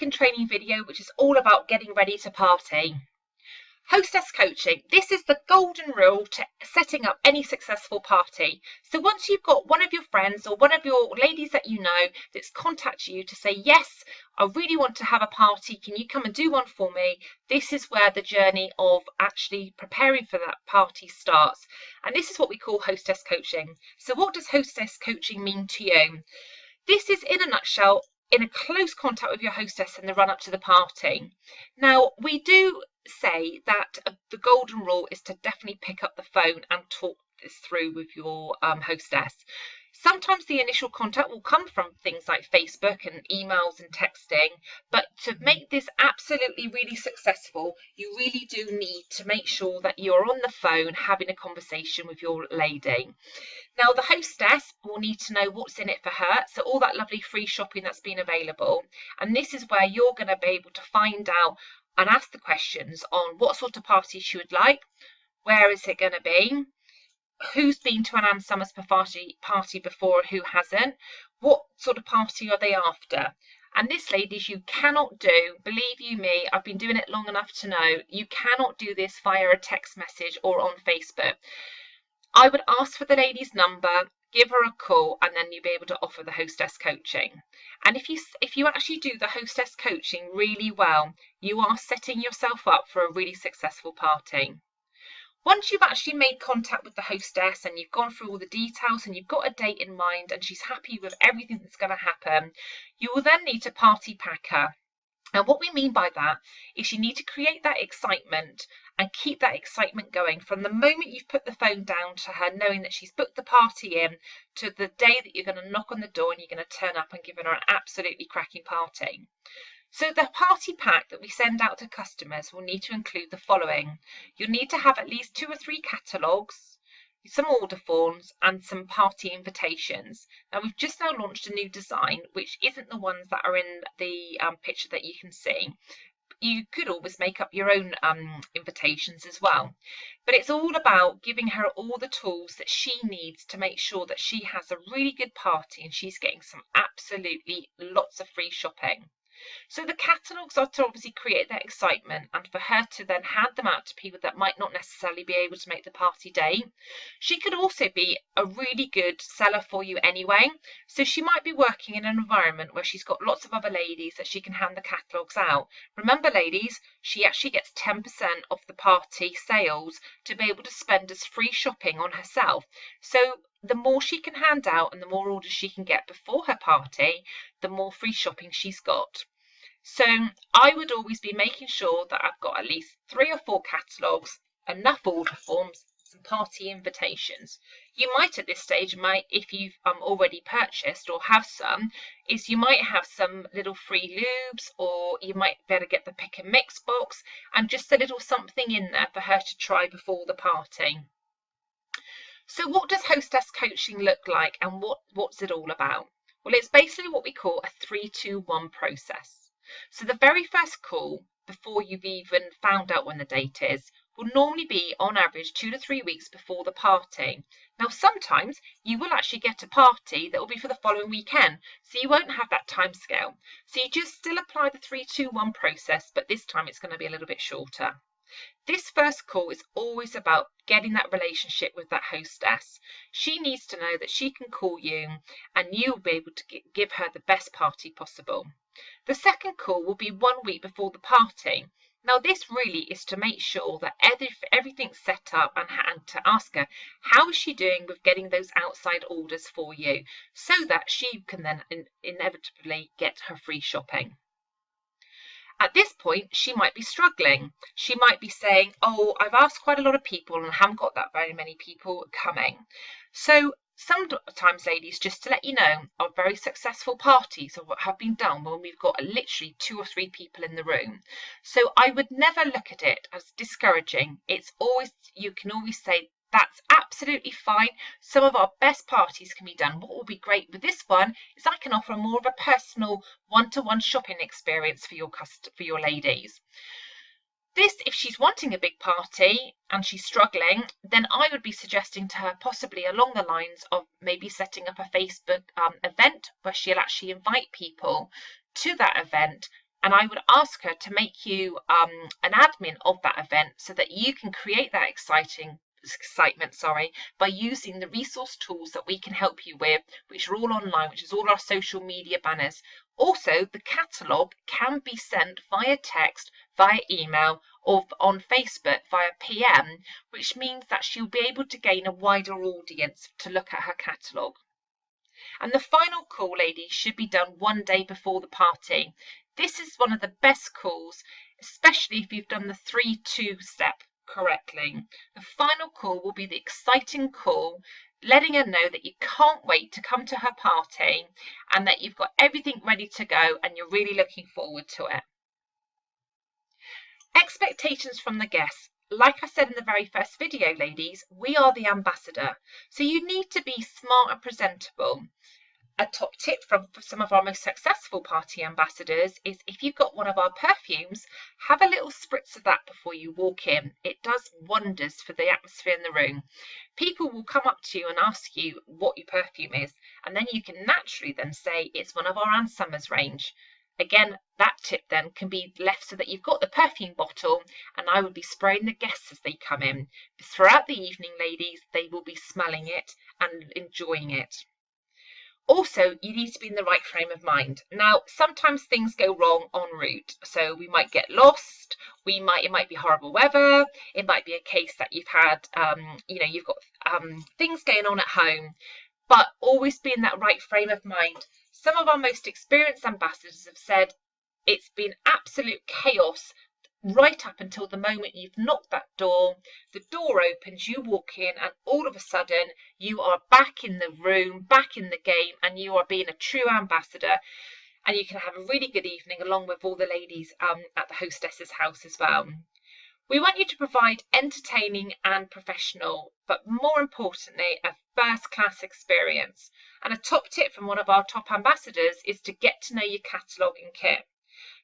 second training video, which is all about getting ready to party. Hostess coaching. This is the golden rule to setting up any successful party. So once you've got one of your friends or one of your ladies that you know that's contacted you to say, yes, I really want to have a party, can you come and do one for me? This is where the journey of actually preparing for that party starts. And this is what we call hostess coaching. So what does hostess coaching mean to you? This is, in a nutshell, in a close contact with your hostess in the run up to the party. Now, we do say that the golden rule is to definitely pick up the phone and talk this through with your hostess. Sometimes the initial contact will come from things like Facebook and emails and texting, but to make this absolutely really successful, you really do need to make sure that you're on the phone having a conversation with your lady. Now, the hostess will need to know what's in it for her, so all that lovely free shopping that's been available, and this is where you're going to be able to find out and ask the questions on what sort of party she would like, where is it going to be, who's been to an Ann Summers party before, who hasn't, what sort of party are they after. And this, ladies, you cannot do, believe you me, I've been doing it long enough to know, you cannot do this via a text message or on Facebook. I would ask for the lady's number, give her a call, and then you'll be able to offer the hostess coaching. And if you actually do the hostess coaching really well, you are setting yourself up for a really successful party. Once you've actually made contact with the hostess and you've gone through all the details and you've got a date in mind and she's happy with everything that's going to happen, you will then need to party pack her. And what we mean by that is you need to create that excitement and keep that excitement going from the moment you've put the phone down to her knowing that she's booked the party in to the day that you're going to knock on the door and you're going to turn up and give her an absolutely cracking party. So the party pack that we send out to customers will need to include the following. You'll need to have at least 2 or 3 catalogues, some order forms and some party invitations. Now, we've just now launched a new design, which isn't the ones that are in the picture that you can see. You could always make up your own invitations as well. But it's all about giving her all the tools that she needs to make sure that she has a really good party and she's getting some absolutely lots of free shopping. So the catalogues are to obviously create that excitement and for her to then hand them out to people that might not necessarily be able to make the party day. She could also be a really good seller for you anyway. So she might be working in an environment where she's got lots of other ladies that she can hand the catalogues out. Remember, ladies, she actually gets 10% of the party sales to be able to spend as free shopping on herself. So the more she can hand out and the more orders she can get before her party, the more free shopping she's got. So I would always be making sure that I've got at least 3 or 4 catalogues, enough order forms, some party invitations. You might at this stage, if you've already purchased or have some, is you might have some little free lubes, or you might better get the pick and mix box and just a little something in there for her to try before the party. So what does hostess coaching look like and what's it all about? Well, it's basically what we call a 3-2-1 process. So the very first call, before you've even found out when the date is, will normally be on average 2 to 3 weeks before the party. Now, sometimes you will actually get a party that will be for the following weekend, so you won't have that time scale. So you just still apply the 3-2-1 process, but this time it's going to be a little bit shorter. This first call is always about getting that relationship with that hostess. She needs to know that she can call you and you'll be able to give her the best party possible. The second call will be 1 week before the party. Now, this really is to make sure that everything's set up and to ask her how is she doing with getting those outside orders for you so that she can then inevitably get her free shopping. At this point, she might be struggling. She might be saying, oh, I've asked quite a lot of people and haven't got that very many people coming. So sometimes, ladies, just to let you know, our very successful parties have been done when we've got literally 2 or 3 people in the room. So I would never look at it as discouraging. It's always, you can always say, that's absolutely fine. Some of our best parties can be done. What will be great with this one is I can offer more of a personal one-to-one shopping experience for your ladies. This, if she's wanting a big party and she's struggling, then I would be suggesting to her possibly along the lines of maybe setting up a Facebook event where she'll actually invite people to that event and I would ask her to make you an admin of that event so that you can create that excitement by using the resource tools that we can help you with, which are all online, which is all our social media banners. Also, the catalogue can be sent via text, via email, or on Facebook via PM, which means that she'll be able to gain a wider audience to look at her catalogue. And the final call, ladies, should be done one day before the party. This is one of the best calls, especially if you've done the 3-2 step correctly. The final call will be the exciting call, letting her know that you can't wait to come to her party and that you've got everything ready to go and you're really looking forward to it. Expectations from the guests. Like I said in the very first video, ladies, we are the ambassador. So you need to be smart and presentable. A top tip from some of our most successful party ambassadors is if you've got one of our perfumes, have a little spritz of that before you walk in. It does wonders for the atmosphere in the room. People will come up to you and ask you what your perfume is, and then you can naturally then say it's one of our Ann Summers range. Again, that tip then can be left so that you've got the perfume bottle, and I would be spraying the guests as they come in. Throughout the evening, ladies, they will be smelling it and enjoying it. Also, you need to be in the right frame of mind. Now, sometimes things go wrong en route. So we might get lost. It might be horrible weather. It might be a case that you've had, you've got things going on at home. But always be in that right frame of mind. Some of our most experienced ambassadors have said it's been absolute chaos right up until the moment you've knocked that door, the door opens, you walk in, and all of a sudden you are back in the room, back in the game, and you are being a true ambassador. And you can have a really good evening along with all the ladies at the hostess's house as well. We want you to provide entertaining and professional, but more importantly, a first-class experience. And a top tip from one of our top ambassadors is to get to know your catalogue and kit.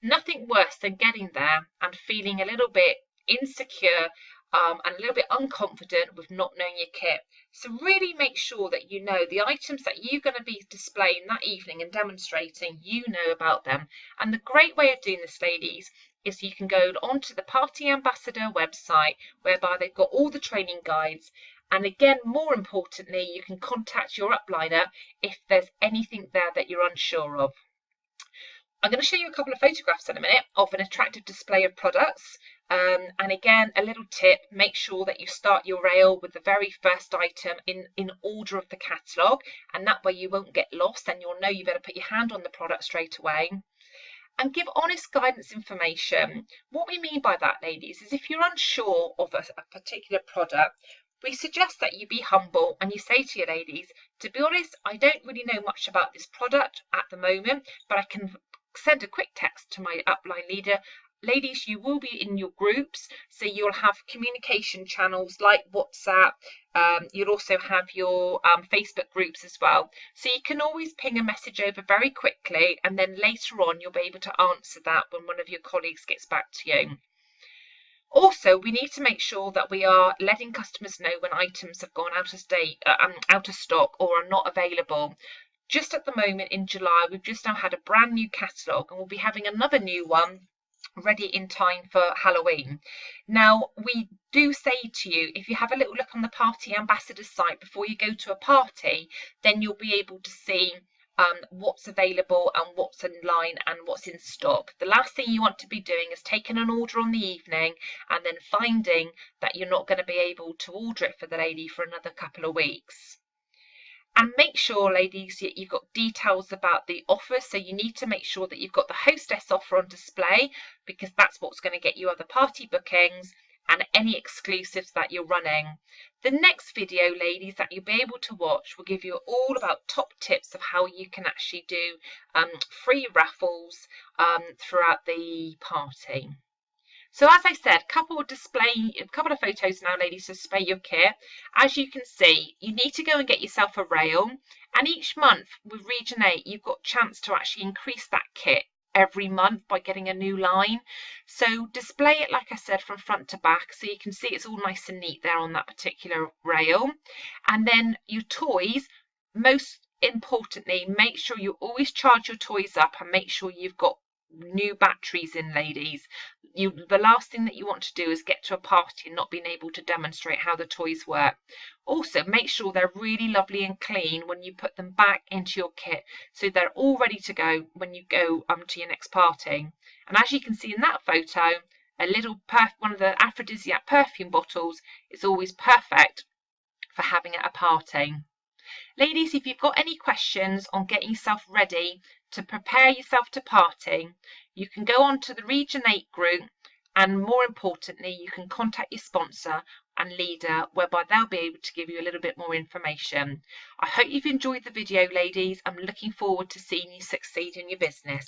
Nothing worse than getting there and feeling a little bit insecure and a little bit unconfident with not knowing your kit. So really make sure that you know the items that you're going to be displaying that evening and demonstrating, you know about them. And the great way of doing this, ladies, is you can go onto the Party Ambassador website, whereby they've got all the training guides. And again, more importantly, you can contact your upliner if there's anything there that you're unsure of. I'm going to show you a couple of photographs in a minute of an attractive display of products. And again, a little tip, make sure that you start your rail with the very first item in order of the catalogue, and that way you won't get lost and you'll know you better put your hand on the product straight away. And give honest guidance information. What we mean by that, ladies, is if you're unsure of a particular product, we suggest that you be humble and you say to your ladies, to be honest, I don't really know much about this product at the moment, but I can send a quick text to my upline leader. Ladies, you will be in your groups, so you'll have communication channels like WhatsApp. You'll also have your Facebook groups as well. So you can always ping a message over very quickly, and then later on you'll be able to answer that when one of your colleagues gets back to you. Also, we need to make sure that we are letting customers know when items have gone out of stock or are not available. Just at the moment in July, we've just now had a brand new catalogue, and we'll be having another new one ready in time for Halloween. Now, we do say to you, if you have a little look on the Party Ambassador site before you go to a party, then you'll be able to see what's available and what's in line and what's in stock. The last thing you want to be doing is taking an order on the evening and then finding that you're not going to be able to order it for the lady for another couple of weeks. And make sure, ladies, you've got details about the offer. So you need to make sure that you've got the hostess offer on display, because that's what's going to get you other party bookings and any exclusives that you're running. The next video, ladies, that you'll be able to watch will give you all about top tips of how you can actually do free raffles throughout the party. So as I said, a couple of photos now, ladies, to display your kit. As you can see, you need to go and get yourself a rail. And each month with Region 8, you've got a chance to actually increase that kit every month by getting a new line. So display it, like I said, from front to back, so you can see it's all nice and neat there on that particular rail. And then your toys, most importantly, make sure you always charge your toys up and make sure you've got new batteries in, ladies. The last thing that you want to do is get to a party and not being able to demonstrate how the toys work. Also, make sure they're really lovely and clean when you put them back into your kit, so they're all ready to go when you go to your next party. And as you can see in that photo, one of the aphrodisiac perfume bottles is always perfect for having at a party. Ladies, if you've got any questions on getting yourself ready to prepare yourself to party, you can go on to the Region 8 group, and more importantly, you can contact your sponsor and leader, whereby they'll be able to give you a little bit more information. I hope you've enjoyed the video, ladies. I'm looking forward to seeing you succeed in your business.